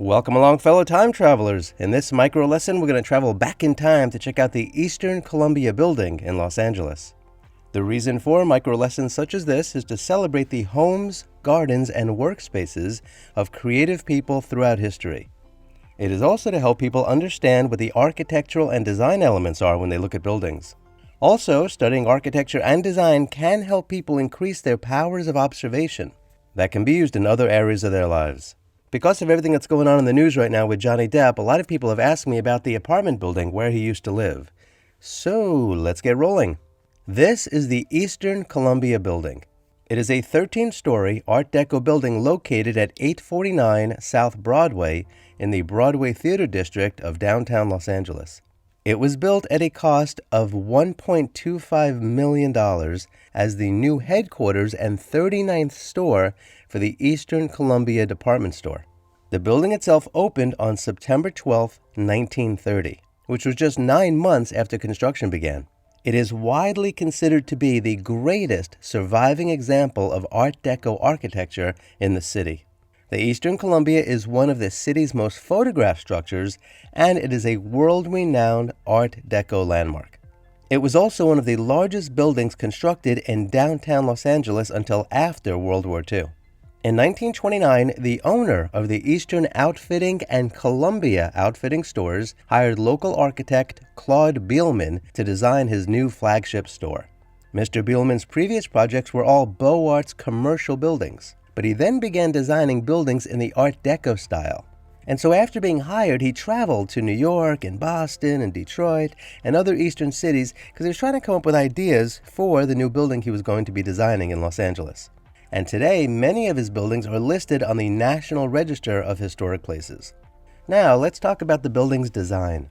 Welcome along, fellow time travelers. In this micro lesson, we're going to travel back in time to check out the Eastern Columbia Building in Los Angeles. The reason for micro lessons such as this is to celebrate the homes, gardens, and workspaces of creative people throughout history. It is also to help people understand what the architectural and design elements are when they look at buildings. Also, studying architecture and design can help people increase their powers of observation that can be used in other areas of their lives. Because of everything that's going on in the news right now with Johnny Depp, a lot of people have asked me about the apartment building where he used to live. So, let's get rolling. This is the Eastern Columbia Building. It is a 13-story Art Deco building located at 849 South Broadway in the Broadway Theater District of downtown Los Angeles. It was built at a cost of $1.25 million as the new headquarters and 39th store for the Eastern Columbia department store. The building itself opened on September 12, 1930, which was just 9 months after construction began. It is widely considered to be the greatest surviving example of Art Deco architecture in the city. The Eastern Columbia is one of the city's most photographed structures, and it is a world-renowned Art Deco landmark. It was also one of the largest buildings constructed in downtown Los Angeles until after World War II. In 1929, the owner of the Eastern Outfitting and Columbia Outfitting stores hired local architect Claude Beelman to design his new flagship store. Mr. Beelman's previous projects were all Beaux Arts commercial buildings, but he then began designing buildings in the Art Deco style. And so after being hired, he traveled to New York and Boston and Detroit and other eastern cities because he was trying to come up with ideas for the new building he was going to be designing in Los Angeles. And today, many of his buildings are listed on the National Register of Historic Places. Now, let's talk about the building's design.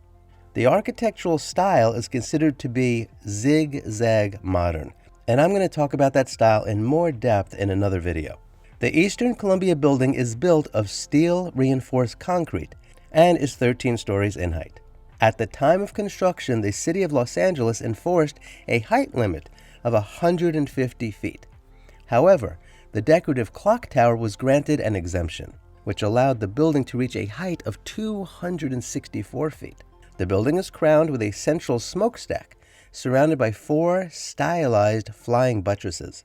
The architectural style is considered to be zigzag modern, and I'm going to talk about that style in more depth in another video. The Eastern Columbia Building is built of steel-reinforced concrete and is 13 stories in height. At the time of construction, the city of Los Angeles enforced a height limit of 150 feet. However, the decorative clock tower was granted an exemption, which allowed the building to reach a height of 264 feet. The building is crowned with a central smokestack, surrounded by 4 stylized flying buttresses.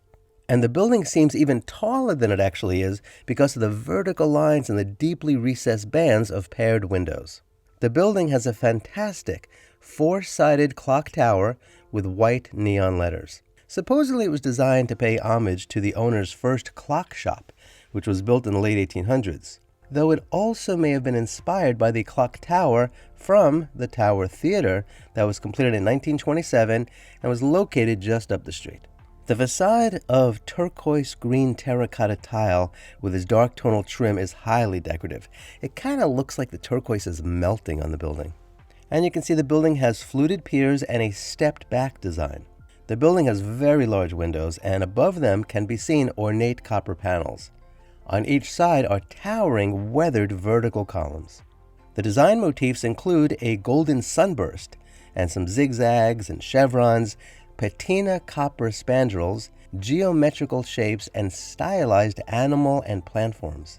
And the building seems even taller than it actually is because of the vertical lines and the deeply recessed bands of paired windows. The building has a fantastic 4-sided clock tower with white neon letters. Supposedly it was designed to pay homage to the owner's first clock shop, which was built in the late 1800s, though it also may have been inspired by the clock tower from the Tower Theater that was completed in 1927 and was located just up the street. The facade of turquoise green terracotta tile with its dark tonal trim is highly decorative. It kind of looks like the turquoise is melting on the building. And you can see the building has fluted piers and a stepped back design. The building has very large windows, and above them can be seen ornate copper panels. On each side are towering weathered vertical columns. The design motifs include a golden sunburst and some zigzags and chevrons, patina copper spandrels, geometrical shapes, and stylized animal and plant forms.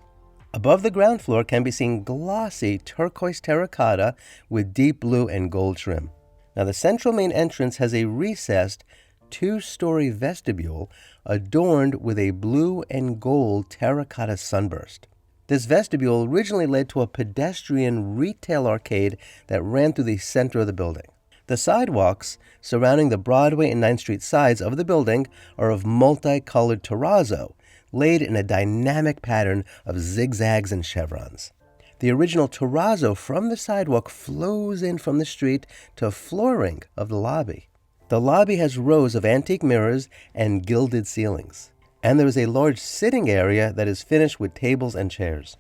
Above the ground floor can be seen glossy turquoise terracotta with deep blue and gold trim. Now, the central main entrance has a recessed 2-story vestibule adorned with a blue and gold terracotta sunburst. This vestibule originally led to a pedestrian retail arcade that ran through the center of the building. The sidewalks surrounding the Broadway and 9th Street sides of the building are of multicolored terrazzo, laid in a dynamic pattern of zigzags and chevrons. The original terrazzo from the sidewalk flows in from the street to flooring of the lobby. The lobby has rows of antique mirrors and gilded ceilings, and there is a large sitting area that is finished with tables and chairs.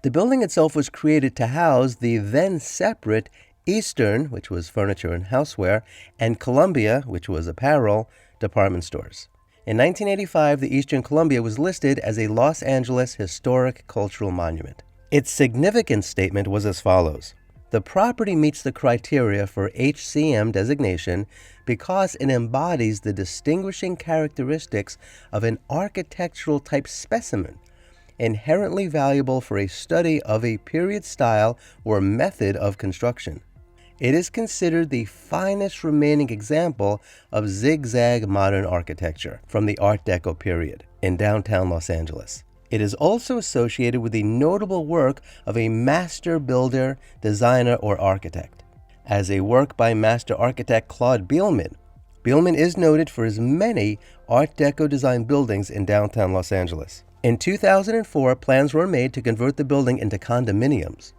The building itself was created to house the then separate Eastern, which was furniture and houseware, and Columbia, which was apparel, department stores. In 1985, the Eastern Columbia was listed as a Los Angeles Historic Cultural Monument. Its significance statement was as follows: the property meets the criteria for HCM designation because it embodies the distinguishing characteristics of an architectural type specimen inherently valuable for a study of a period style or method of construction. It is considered the finest remaining example of zigzag modern architecture from the Art Deco period in downtown Los Angeles. It is also associated with the notable work of a master builder, designer, or architect. As a work by master architect Claude Bielman, Bielman is noted for his many Art Deco designed buildings in downtown Los Angeles. In 2004, plans were made to convert the building into condominiums.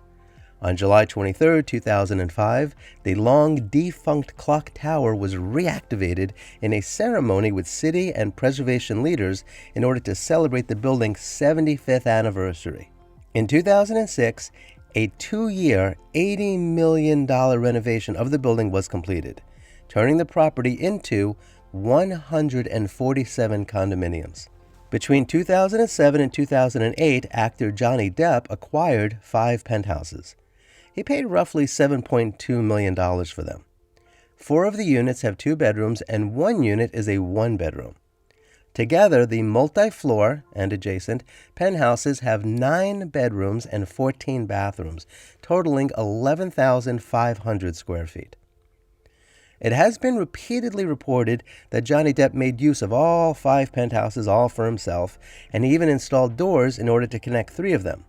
On July 23, 2005, the long-defunct clock tower was reactivated in a ceremony with city and preservation leaders in order to celebrate the building's 75th anniversary. In 2006, a 2-year, $80 million renovation of the building was completed, turning the property into 147 condominiums. Between 2007 and 2008, actor Johnny Depp acquired 5 penthouses. He paid roughly $7.2 million for them. 4 of the units have 2 bedrooms and 1 unit is a 1-bedroom. Together, the multi-floor and adjacent penthouses have 9 bedrooms and 14 bathrooms, totaling 11,500 square feet. It has been repeatedly reported that Johnny Depp made use of all 5 penthouses all for himself, and he even installed doors in order to connect 3 of them.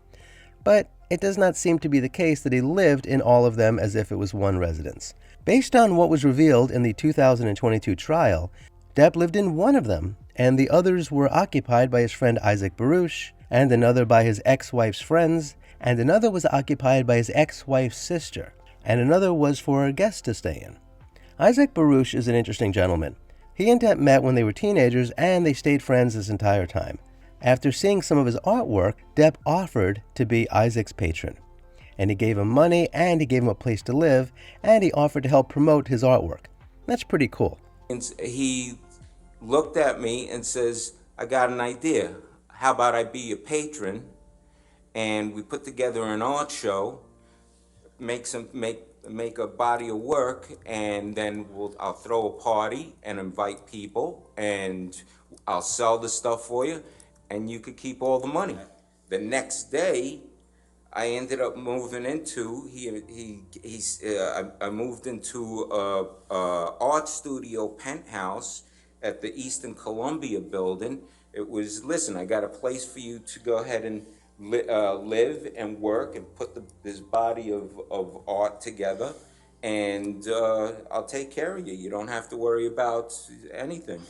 But it does not seem to be the case that he lived in all of them as if it was one residence. Based on what was revealed in the 2022 trial, Depp lived in one of them, and the others were occupied by his friend Isaac Baruch, and another by his ex-wife's friends, and another was occupied by his ex-wife's sister, and another was for a guest to stay in. Isaac Baruch is an interesting gentleman. He and Depp met when they were teenagers, and they stayed friends this entire time. After seeing some of his artwork, Depp offered to be Isaac's patron. And he gave him money, and he gave him a place to live, and he offered to help promote his artwork. That's pretty cool. He looked at me and says, I got an idea. How about I be your patron? And we put together an art show, make a body of work, and then I'll throw a party and invite people, and I'll sell the stuff for you, and you could keep all the money. The next day, I ended up moving into I moved into a art studio penthouse at the Eastern Columbia building. It was, listen, I got a place for you to go ahead and live and work and put this body of art together, and I'll take care of you. You don't have to worry about anything.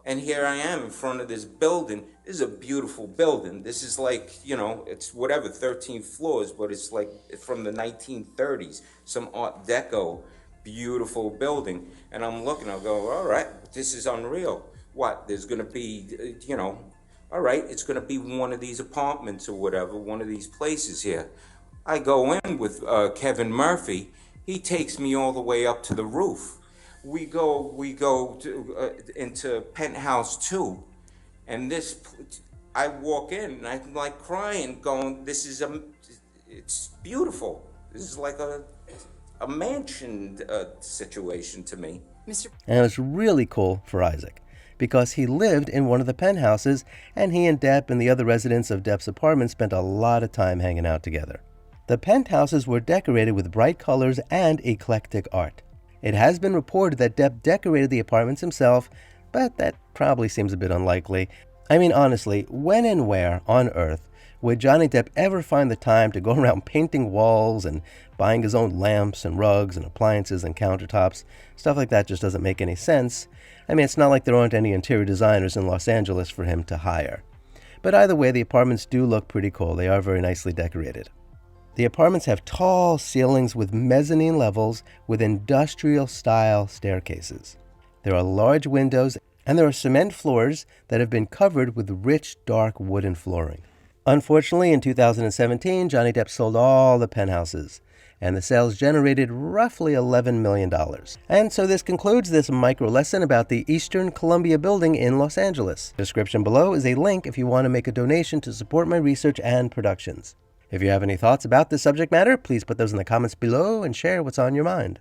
And here I am in front of this building. This is a beautiful building. This is like, it's whatever, 13 floors, but it's like from the 1930s, some Art Deco, beautiful building. And I'm looking, I'll go, all right, this is unreal. What, there's gonna be, all right, it's gonna be one of these apartments or whatever, one of these places here. I go in with Kevin Murphy. He takes me all the way up to the roof. We go into penthouse 2, and I walk in and I'm like crying, going, it's beautiful. This is like a mansion situation to me. And it's really cool for Isaac, because he lived in one of the penthouses, and he and Depp and the other residents of Depp's apartment spent a lot of time hanging out together. The penthouses were decorated with bright colors and eclectic art. It has been reported that Depp decorated the apartments himself, but that probably seems a bit unlikely. I mean, honestly, when and where on earth would Johnny Depp ever find the time to go around painting walls and buying his own lamps and rugs and appliances and countertops? Stuff like that just doesn't make any sense. I mean, it's not like there aren't any interior designers in Los Angeles for him to hire. But either way, the apartments do look pretty cool. They are very nicely decorated. The apartments have tall ceilings with mezzanine levels with industrial-style staircases. There are large windows, and there are cement floors that have been covered with rich, dark wooden flooring. Unfortunately, in 2017, Johnny Depp sold all the penthouses, and the sales generated roughly $11 million. And so this concludes this micro lesson about the Eastern Columbia building in Los Angeles. The description below is a link if you want to make a donation to support my research and productions. If you have any thoughts about this subject matter, please put those in the comments below and share what's on your mind.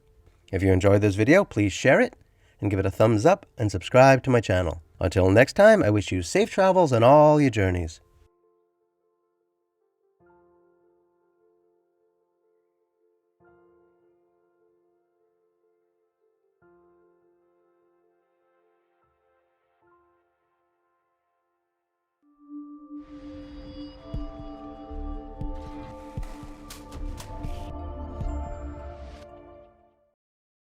If you enjoyed this video, please share it and give it a thumbs up and subscribe to my channel. Until next time, I wish you safe travels on all your journeys.